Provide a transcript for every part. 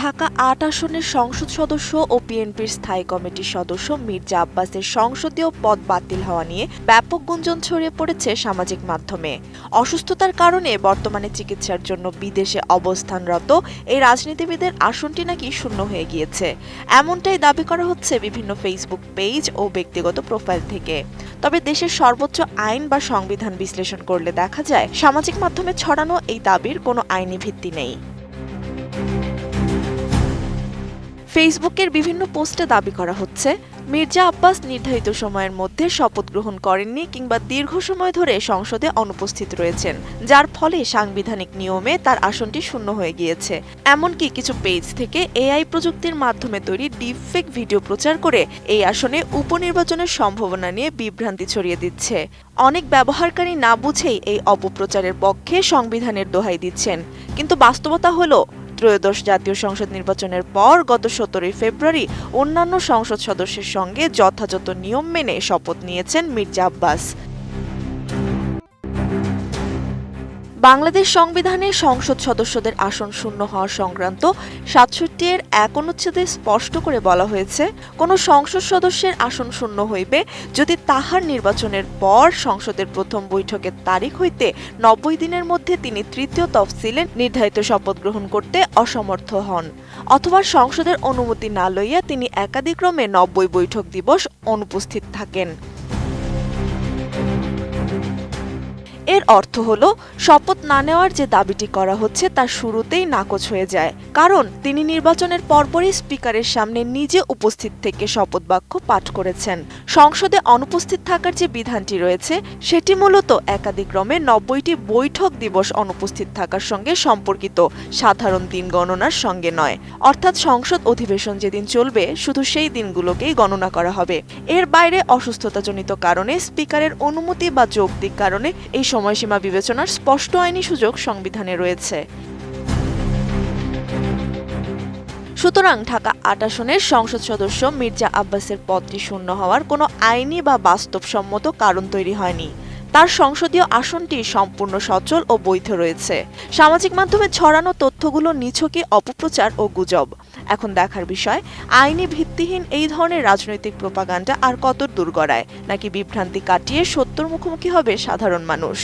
ঢাকা ৮ আসনের সংসদ সদস্য ও বিএনপির স্থায়ী কমিটির সদস্য মির্জা আব্বাসের সংসদীয় পদ বাতিল হওয়া নিয়ে ব্যাপক গুঞ্জন ছড়িয়ে পড়েছে সামাজিক মাধ্যমে। অসুস্থতার কারণে বর্তমানে চিকিৎসার জন্য বিদেশে অবস্থানরত এই রাজনীতিবিদের আসনটি নাকি শূন্য হয়ে গিয়েছে, এমনটাই দাবি করা হচ্ছে বিভিন্ন ফেসবুক পেজ ও ব্যক্তিগত প্রোফাইল থেকে। তবে দেশের সর্বোচ্চ আইন বা সংবিধান বিশ্লেষণ করলে দেখা যায় সামাজিক মাধ্যমে ছড়ানো এই দাবির কোনো আইনি ভিত্তি নেই। ফেসবুকের বিভিন্ন পোস্টে দাবি করা হচ্ছে, মির্জা আব্বাস নির্ধারিত সময়ের মধ্যে শপথ গ্রহণ করেননি কিংবা দীর্ঘ সময় ধরে সংসদে অনুপস্থিত রয়েছেন, যার ফলে সাংবিধানিক নিয়মে তার আসনটি শূন্য হয়ে গিয়েছে। এমনকি কিছু পেজ থেকে এআই প্রযুক্তির মাধ্যমে তৈরি ডিপফেক ভিডিও প্রচার করে এই আসনে উপনির্বাচনের সম্ভাবনা নিয়ে বিভ্রান্তি ছড়িয়ে দিচ্ছে। অনেক ব্যবহারকারী না বুঝেই এই অপপ্রচারের পক্ষে সংবিধানের দোহাই দিচ্ছেন, কিন্তু বাস্তবতা হলো ত্রয়োদশ জাতীয় সংসদ নির্বাচনের পর গত ১৭ ফেব্রুয়ারি অন্যান্য সংসদ সদস্যের সঙ্গে যথাযথ নিয়ম মেনে শপথ নিয়েছেন মির্জা আব্বাস। বাংলাদেশ সংবিধানে সংসদ সদস্যদের আসন শূন্য হওয়া সংক্রান্ত ৬৭ ১ অনুচ্ছেদে স্পষ্ট করে বলা হয়েছে, কোনো সংসদ সদস্যের আসন শূন্য হইবে যদি তাহার নির্বাচনের পর সংসদের প্রথম বৈঠকের তারিখ হইতে ৯০ দিনের মধ্যে তিনি তৃতীয় তফসিলে নির্ধারিত শপথ গ্রহণ করতে অসমর্থ হন, অথবা সংসদের অনুমতি না লইয়া তিনি একাদিক্রমে ৯০ বৈঠক দিবস অনুপস্থিত থাকেন। এর অর্থ হলো, শপথ না নেওয়ার যে দাবিটি করা হচ্ছে তা শুরুতেই নাকচ হয়ে যায়, কারণ তিনি নির্বাচনের পরপরই স্পিকারের সামনে নিজে উপস্থিত থেকে শপথ বাক্য পাঠ করেছেন। সংসদে অনুপস্থিত থাকার যে বিধানটি রয়েছে সেটি মূলত একাদিক্রমে ৯০টি বৈঠক দিবস অনুপস্থিত থাকার সঙ্গে সম্পর্কিত, সাধারণ দিন গণনার সঙ্গে নয়। অর্থাৎ সংসদ অধিবেশন যেদিন চলবে শুধু সেই দিনগুলোকেই গণনা করা হবে। এর বাইরে অসুস্থতাজনিত কারণে স্পিকারের অনুমতি বা যৌক্তিক কারণে এই সময়সীমা বিবেচনার স্পষ্ট আইনি সুযোগ সংবিধানে রয়েছে। সুতরাং ঢাকা ৮ আসনের সংসদ সদস্য মির্জা আব্বাসের পদটি শূন্য হওয়ার কোনো আইনি বা বাস্তবসম্মত কারণ তৈরি হয়নি। তার সংসদীয় আসনটি সম্পূর্ণ সচল ও বৈধ রয়েছে। সামাজিক মাধ্যমে ছড়ানো তথ্যগুলো নিছকই অপপ্রচার ও গুজব। এখন দেখার বিষয়, আইনি ভিত্তিহীন এই ধরনের রাজনৈতিক প্রোপাগান্ডা আর কত দূর গড়ায়, নাকি বিভ্রান্তি কাটিয়ে সত্যর মুখোমুখি হবে সাধারণ মানুষ।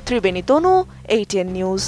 ত্রিবেণী তনু, ATN নিউজ।